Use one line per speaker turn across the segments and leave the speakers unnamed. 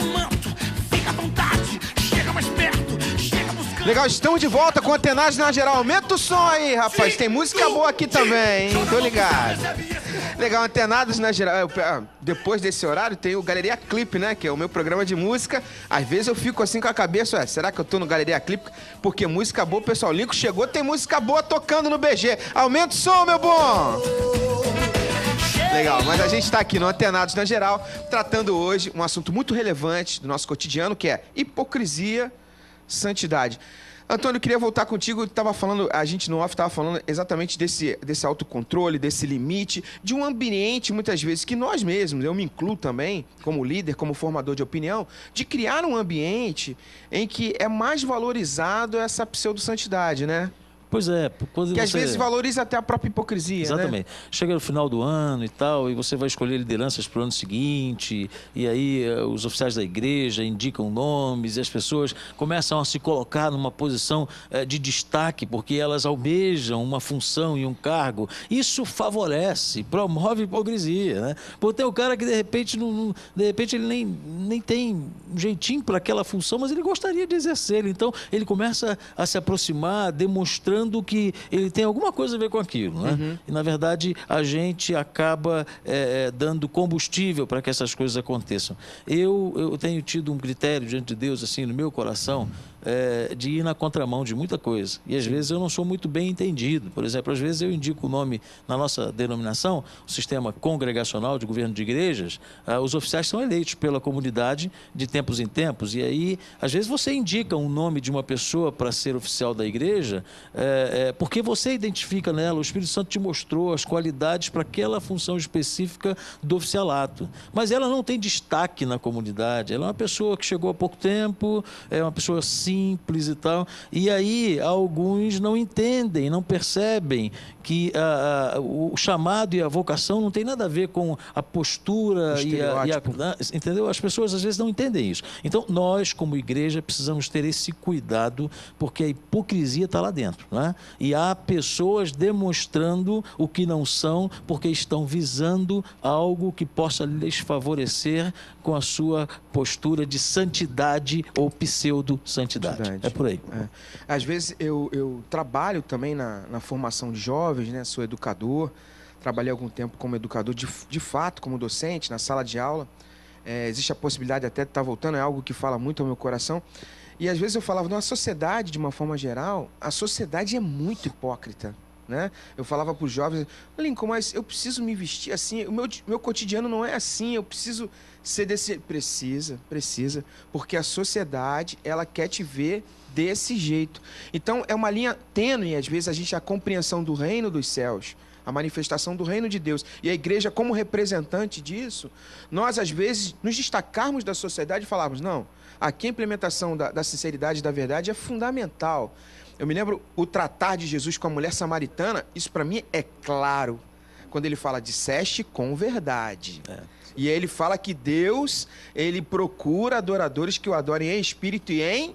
o manto, fica à vontade, chega mais perto, chega buscando.
Legal, estamos de volta com Antenados na Geral. Aumenta o som aí, rapaz. Tem música boa aqui também, hein? Tô ligado. Legal, Antenados na Geral. Depois desse horário tem o Galeria Clipe, né? Que é o meu programa de música. Às vezes eu fico assim com a cabeça, será que eu tô no Galeria Clipe? Porque música boa, pessoal. O Lincoln chegou, tem música boa tocando no BG. Aumenta o som, meu bom! Legal, mas a gente está aqui no Antenados na Geral, tratando hoje um assunto muito relevante do nosso cotidiano, que é hipocrisia, santidade. Antônio, eu queria voltar contigo, a gente no off estava falando exatamente desse autocontrole, desse limite, de um ambiente, muitas vezes, que nós mesmos, eu me incluo também, como líder, como formador de opinião, de criar um ambiente em que é mais valorizado essa pseudo-santidade, né?
Pois é, quando
que às
você...
vezes valoriza até a própria hipocrisia,
Exatamente.
né?
Chega no final do ano e tal, e você vai escolher lideranças para o ano seguinte, e aí os oficiais da igreja indicam nomes, e as pessoas começam a se colocar numa posição de destaque, porque elas almejam uma função e um cargo. Isso favorece, promove a hipocrisia, né? Porque tem o cara que de repente ele nem tem um jeitinho para aquela função, mas ele gostaria de exercer. Então ele começa a se aproximar, demonstrando que ele tem alguma coisa a ver com aquilo, né?
Uhum.
E, na verdade, a gente acaba dando combustível para que essas coisas aconteçam. Eu tenho tido um critério diante de Deus, assim, no meu coração, de ir na contramão de muita coisa. E, às vezes, eu não sou muito bem entendido. Por exemplo, às vezes eu indico o nome, na nossa denominação, o sistema congregacional de governo de igrejas, os oficiais são eleitos pela comunidade de tempos em tempos. E aí, às vezes, você indica um nome de uma pessoa para ser oficial da igreja, porque você identifica nela, o Espírito Santo te mostrou as qualidades para aquela função específica do oficialato. Mas ela não tem destaque na comunidade. Ela é uma pessoa que chegou há pouco tempo, é uma pessoa simples e tal. E aí alguns não entendem, não percebem que o chamado e a vocação não tem nada a ver com a postura entendeu? As pessoas às vezes não entendem isso. Então nós, como igreja, precisamos ter esse cuidado, porque a hipocrisia está lá dentro, né? E há pessoas demonstrando o que não são, porque estão visando algo que possa lhes favorecer com a sua postura de santidade ou pseudo-santidade. É por aí.
Às vezes eu trabalho também na formação de jovens, né? Sou educador, trabalhei algum tempo como educador de fato, como docente, na sala de aula. Existe a possibilidade até de estar voltando, é algo que fala muito ao meu coração. E às vezes eu falava, na sociedade, de uma forma geral, a sociedade é muito hipócrita, né? Eu falava para os jovens, Lincoln, mas eu preciso me vestir assim, o meu cotidiano não é assim, eu preciso ser desse... Precisa, porque a sociedade, ela quer te ver desse jeito. Então, é uma linha tênue, às vezes, a compreensão do reino dos céus, a manifestação do reino de Deus. E a igreja, como representante disso, nós, às vezes, nos destacarmos da sociedade e falarmos, não, aqui a implementação da sinceridade e da verdade é fundamental. Eu me lembro o tratar de Jesus com a mulher samaritana, isso para mim é claro, quando ele fala, disseste com verdade. E aí ele fala que Deus, ele procura adoradores que o adorem em espírito e em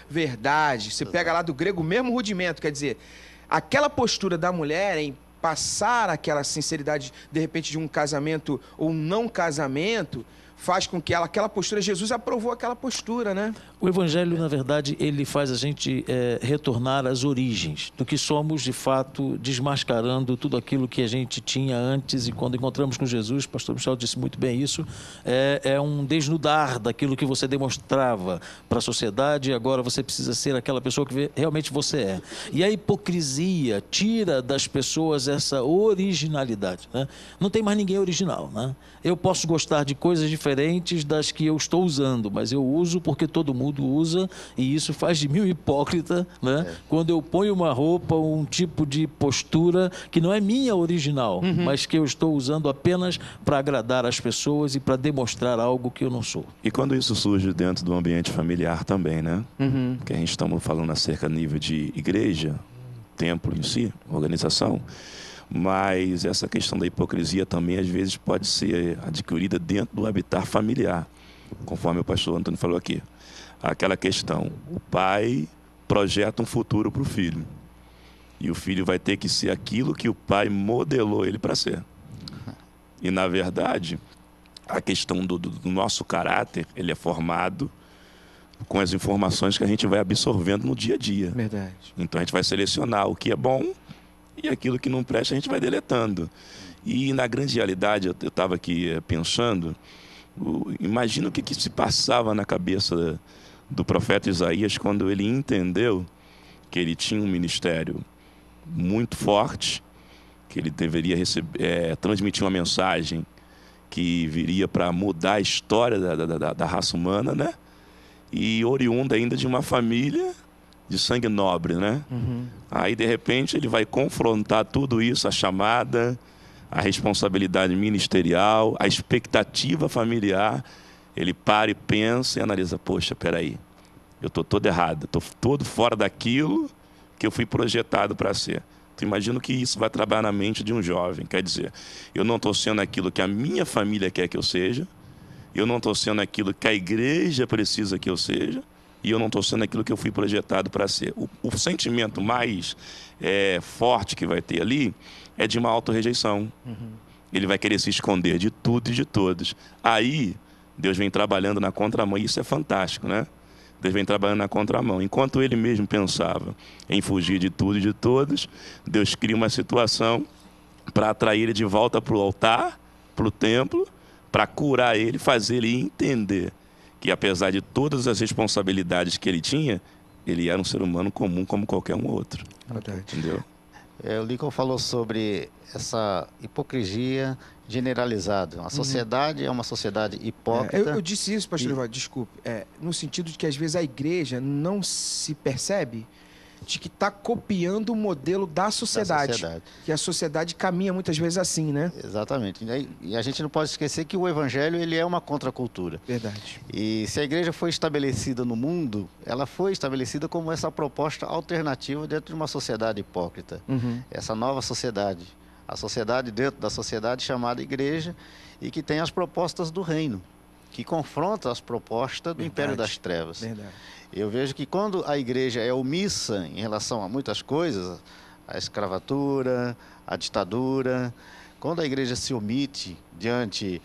verdade. Você pega lá do grego o mesmo rudimento, quer dizer, aquela postura da mulher em passar aquela sinceridade, de repente, de um casamento ou não casamento, faz com que aquela postura, Jesus aprovou aquela postura, né?
O Evangelho, na verdade, ele faz a gente retornar às origens do que somos, de fato, desmascarando tudo aquilo que a gente tinha antes. E quando encontramos com Jesus, o pastor Michel disse muito bem isso, é um desnudar daquilo que você demonstrava para a sociedade, e agora você precisa ser aquela pessoa que realmente você é. E a hipocrisia tira das pessoas essa originalidade, né? Não tem mais ninguém original, né? Eu posso gostar de coisas diferentes das que eu estou usando, mas eu uso porque todo mundo usa, e isso faz de mim um hipócrita, né? Quando eu ponho uma roupa, um tipo de postura que não é minha original, mas que eu estou usando apenas para agradar as pessoas e para demonstrar algo que eu não sou.
E quando isso surge dentro do ambiente familiar também, né? Que a gente estamos falando acerca nível de igreja, templo em si, organização, mas essa questão da hipocrisia também às vezes pode ser adquirida dentro do habitat familiar, conforme o pastor Antônio falou aqui. Aquela questão, o pai projeta um futuro para o filho, e o filho vai ter que ser aquilo que o pai modelou ele para ser. E, na verdade, a questão do nosso caráter, ele é formado com as informações que a gente vai absorvendo no dia a dia.
Verdade.
Então a gente vai selecionar o que é bom e aquilo que não presta a gente vai deletando. E na grande realidade, eu estava aqui pensando, imagina o que se passava na cabeça do profeta Isaías quando ele entendeu que ele tinha um ministério muito forte, que ele deveria transmitir uma mensagem que viria para mudar a história da raça humana, né? E oriunda ainda de uma família de sangue nobre, né? Aí, de repente, ele vai confrontar tudo isso, a chamada, a responsabilidade ministerial, a expectativa familiar. Ele para e pensa e analisa, poxa, peraí, eu estou todo errado, estou todo fora daquilo que eu fui projetado para ser. Tu imagina que isso vai trabalhar na mente de um jovem. Quer dizer, eu não estou sendo aquilo que a minha família quer que eu seja, eu não estou sendo aquilo que a igreja precisa que eu seja, e eu não estou sendo aquilo que eu fui projetado para ser. O sentimento mais forte que vai ter ali é de uma autorrejeição. Ele vai querer se esconder de tudo e de todos. Aí, Deus vem trabalhando na contramão, e isso é fantástico, né? Deus vem trabalhando na contramão. Enquanto ele mesmo pensava em fugir de tudo e de todos, Deus cria uma situação para atrair ele de volta para o altar, para o templo, para curar ele, fazer ele entender que, apesar de todas as responsabilidades que ele tinha, ele era um ser humano comum como qualquer um outro.
Verdade.
Entendeu?
O Lincoln falou sobre essa hipocrisia generalizada. A sociedade é uma sociedade hipócrita.
Eu disse isso, pastor Evaldo, desculpe, no sentido de que às vezes a igreja não se percebe de que está copiando o modelo da sociedade. Que a sociedade caminha muitas vezes assim, né?
Exatamente. E a gente não pode esquecer que o evangelho ele é uma contracultura.
Verdade.
E se a igreja foi estabelecida no mundo, ela foi estabelecida como essa proposta alternativa dentro de uma sociedade hipócrita. Essa nova sociedade. A sociedade dentro da sociedade chamada igreja e que tem as propostas do reino, que confronta as propostas do império das trevas.
Verdade.
Eu vejo que quando a igreja é omissa em relação a muitas coisas, a escravatura, a ditadura, quando a igreja se omite diante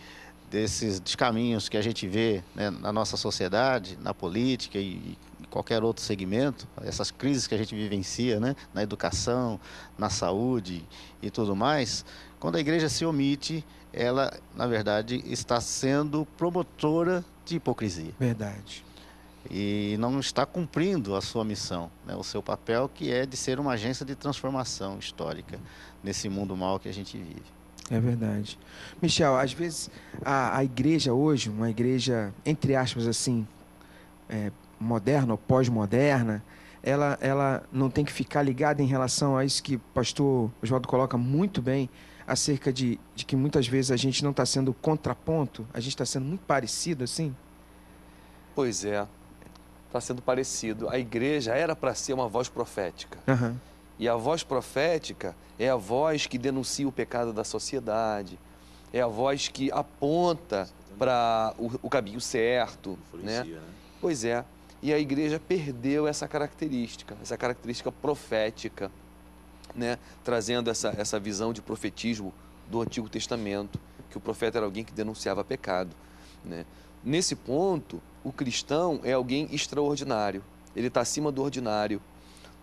desses caminhos que a gente vê, né, na nossa sociedade, na política e qualquer outro segmento, essas crises que a gente vivencia, né, na educação, na saúde e tudo mais, quando a igreja se omite, ela, na verdade, está sendo promotora de hipocrisia.
Verdade.
E não está cumprindo a sua missão, né, o seu papel, que é de ser uma agência de transformação histórica nesse mundo mau que a gente vive.
É verdade. Michel, às vezes a igreja hoje, uma igreja, entre aspas, assim, moderna ou pós-moderna, ela não tem que ficar ligada em relação a isso que o pastor Oswaldo coloca muito bem, acerca de que muitas vezes a gente não está sendo contraponto, a gente está sendo muito parecido, assim?
Pois é, está sendo parecido. A igreja era para ser uma voz profética. E a voz profética é a voz que denuncia o pecado da sociedade, é a voz que aponta para o caminho certo, né? Pois é. E a igreja perdeu essa característica profética, né? Trazendo essa visão de profetismo do Antigo Testamento, que o profeta era alguém que denunciava pecado, né? Nesse ponto, o cristão é alguém extraordinário, ele está acima do ordinário,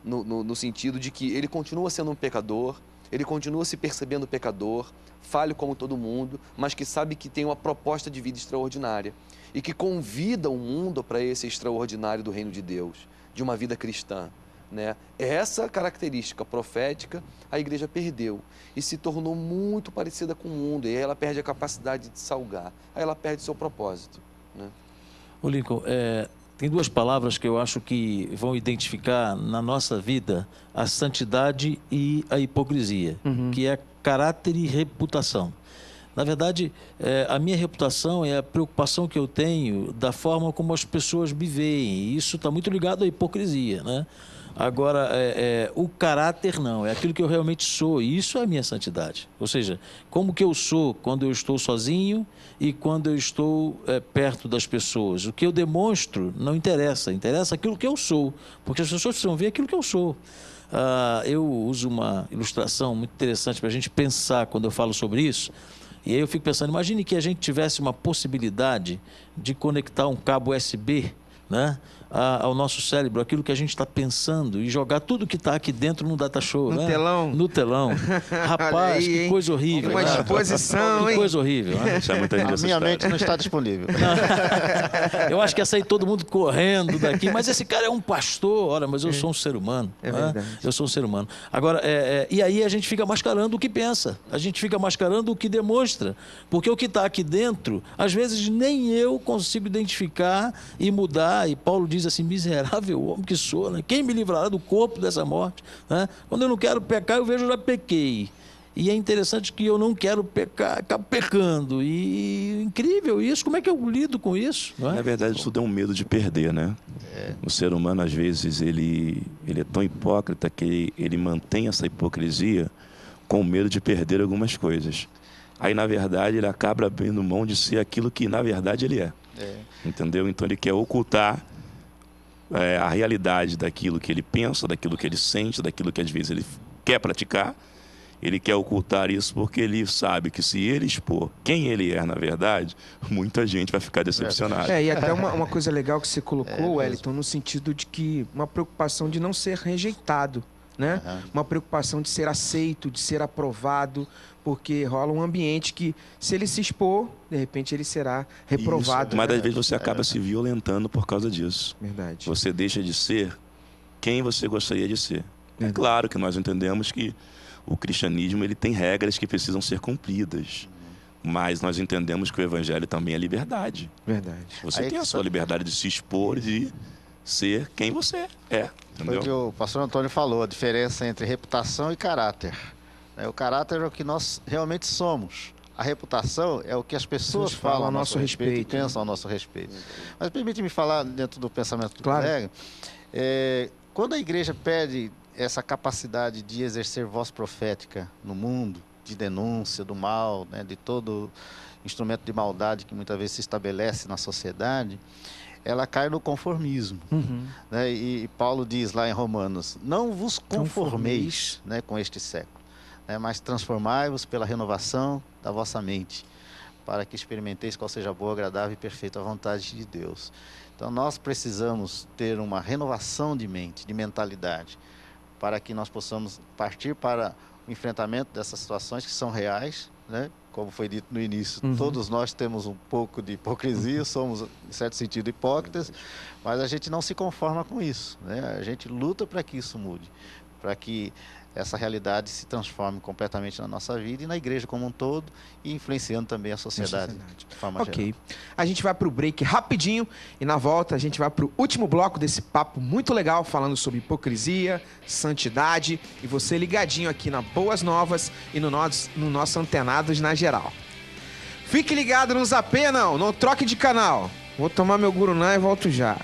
no sentido de que ele continua sendo um pecador, ele continua se percebendo pecador, falho como todo mundo, mas que sabe que tem uma proposta de vida extraordinária e que convida o mundo para esse extraordinário do reino de Deus, de uma vida cristã, né? Essa característica profética a igreja perdeu e se tornou muito parecida com o mundo, e aí ela perde a capacidade de salgar, aí ela perde seu propósito, né?
Ô Lincoln, tem duas palavras que eu acho que vão identificar na nossa vida a santidade e a hipocrisia, que é caráter e reputação. Na verdade, a minha reputação é a preocupação que eu tenho da forma como as pessoas me veem, e isso está muito ligado à hipocrisia, né? Agora, o caráter não, é aquilo que eu realmente sou, e isso é a minha santidade. Ou seja, como que eu sou quando eu estou sozinho e quando eu estou perto das pessoas. O que eu demonstro não interessa, interessa aquilo que eu sou, porque as pessoas precisam ver aquilo que eu sou. Eu uso uma ilustração muito interessante para a gente pensar quando eu falo sobre isso. E aí eu fico pensando, imagine que a gente tivesse uma possibilidade de conectar um cabo USB, né, ao nosso cérebro, aquilo que a gente está pensando, e jogar tudo que está aqui dentro no data show.
No
né?
telão.
No telão. Rapaz,
aí,
que coisa horrível.
Uma disposição,
que
hein?
coisa horrível. Né?
Isso é muita gente
A minha
assustada.
mente não está disponível.
Eu acho que ia sair todo mundo correndo daqui, mas esse cara é um pastor. Olha, mas eu sou um ser humano.
É
né?
verdade.
Eu sou um ser humano. Agora, e aí a gente fica mascarando o que pensa, a gente fica mascarando o que demonstra, porque o que está aqui dentro, às vezes nem eu consigo identificar e mudar. E Paulo diz assim: miserável homem que sou, né? Quem me livrará do corpo dessa morte? Né? Quando eu não quero pecar, eu vejo, eu já pequei. E é interessante que eu não quero pecar, acabo pecando. E incrível isso, como é que eu lido com isso? Não é?
Na verdade, tudo é um medo de perder, né? O ser humano, às vezes, ele é tão hipócrita que ele mantém essa hipocrisia com medo de perder algumas coisas. Aí, na verdade, ele acaba abrindo mão de ser aquilo que, na verdade, ele é. Entendeu? Então, ele quer ocultar a realidade daquilo que ele pensa, daquilo que ele sente, daquilo que, às vezes, ele quer praticar. Ele quer ocultar isso porque ele sabe que se ele expor quem ele é, na verdade, muita gente vai ficar decepcionada.
E até uma coisa legal que você colocou, Wellington, no sentido de que uma preocupação de não ser rejeitado, né? Uma preocupação de ser aceito, de ser aprovado, porque rola um ambiente que, se ele se expor, de repente ele será reprovado.
Isso, mas às vezes você acaba se violentando por causa disso.
Verdade.
Você deixa de ser quem você gostaria de ser. É claro que nós entendemos que o cristianismo ele tem regras que precisam ser cumpridas. Mas nós entendemos que o evangelho também é liberdade.
Verdade.
Você tem a sua liberdade de se expor e de ser quem você é.
Foi
Entendeu?
o que o pastor Antônio falou, a diferença entre reputação e caráter. O caráter é o que nós realmente somos. A reputação é o que as pessoas falam a nosso respeito e pensam a nosso respeito. Mas permite-me falar dentro do pensamento do colega. Quando a igreja pede essa capacidade de exercer voz profética no mundo, de denúncia do mal, né, de todo instrumento de maldade que muitas vezes se estabelece na sociedade, ela cai no conformismo. Né? E Paulo diz lá em Romanos: não vos conformeis, né, com este século, né, mas transformai-vos pela renovação da vossa mente, para que experimenteis qual seja a boa, agradável e perfeita vontade de Deus. Então nós precisamos ter uma renovação de mente, de mentalidade, para que nós possamos partir para o enfrentamento dessas situações que são reais, né? Como foi dito no início, todos nós temos um pouco de hipocrisia, somos, em certo sentido, hipócritas, mas a gente não se conforma com isso, né? A gente luta para que isso mude, para que essa realidade se transforme completamente na nossa vida e na igreja como um todo, e influenciando também a sociedade de forma geral.
A gente vai para o break rapidinho e na volta a gente vai para o último bloco desse papo muito legal, falando sobre hipocrisia, santidade, e você ligadinho aqui na Boas Novas e no nosso Antenados na Geral. Fique ligado, não zapeia não troque de canal. Vou tomar meu guruná e volto já.